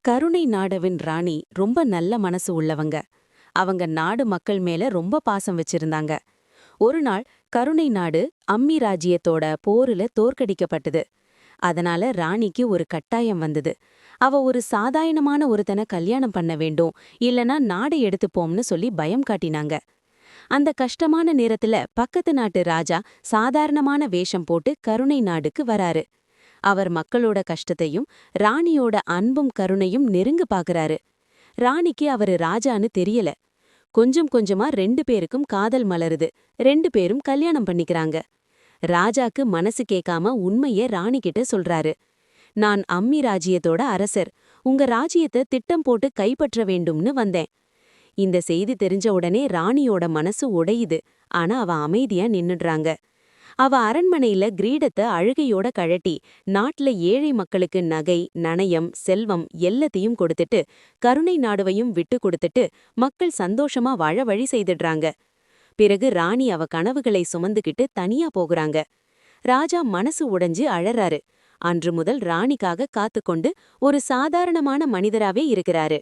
கருணை நாடவின் ராணி ரொம்ப நல்ல மனசு உள்ளவங்க. அவங்க நாடு மக்கள் மேல ரொம்ப பாசம் வச்சிருந்தாங்க. ஒரு நாள் கருணை நாடு அம்மி ராஜ்யத்தோட போருல தோற்கடிக்கப்பட்டது. அதனால ராணிக்கு ஒரு கட்டாயம் வந்தது. அவ ஒரு சாதாரணமான ஒருத்தனை கல்யாணம் பண்ண வேண்டும், இல்லனா நாடு எடுத்துப்போம்னு சொல்லி பயம் காட்டினாங்க. அந்த கஷ்டமான நேரத்துல பக்கத்து நாட்டு ராஜா சாதாரணமான வேஷம் போட்டு கருணை நாடுக்கு வராரு. அவர் மக்களோட கஷ்டத்தையும் ராணியோட அன்பும் கருணையும் நெருங்க பாக்குறாரு. ராணிக்கு அவரு ராஜான்னு தெரியல. கொஞ்சம் கொஞ்சமா 2 பேருக்கும் காதல் மலருது. 2 பேரும் கல்யாணம் பண்ணிக்கிறாங்க. ராஜாக்கு மனசு கேட்காம உண்மைய ராணி கிட்ட சொல்றாரு. நான் அம்மி ராஜ்யத்தோட அரசர். உங்க ராஜ்யத்தை திட்டம் போட்டு கைப்பற்ற வேண்டும்னு வந்தேன். இந்த செய்தி தெரிஞ்ச உடனே ராணியோட மனசு உடையுது. ஆனா அவ அமைதியா நின்னுடுறாங்க. அவ அரண்மனையில கிரீடத்தை அழுகையோட கழட்டி நாட்டுல ஏழை மக்களுக்கு நகை, நணயம், செல்வம் எல்லாத்தையும் கொடுத்துட்டு கருணை நாடுவையும் விட்டு கொடுத்துட்டு மக்கள் சந்தோஷமா வாழ வழி செய்திடுறாங்க. பிறகு ராணி அவ கனவுகளை சுமந்துகிட்டு தனியா போகுறாங்க. ராஜா மனசு உடைஞ்சு அழறாரு. அன்று முதல் ராணிக்காக காத்துக்கொண்டு ஒரு சாதாரணமான மனிதராவே இருக்கிறாரு.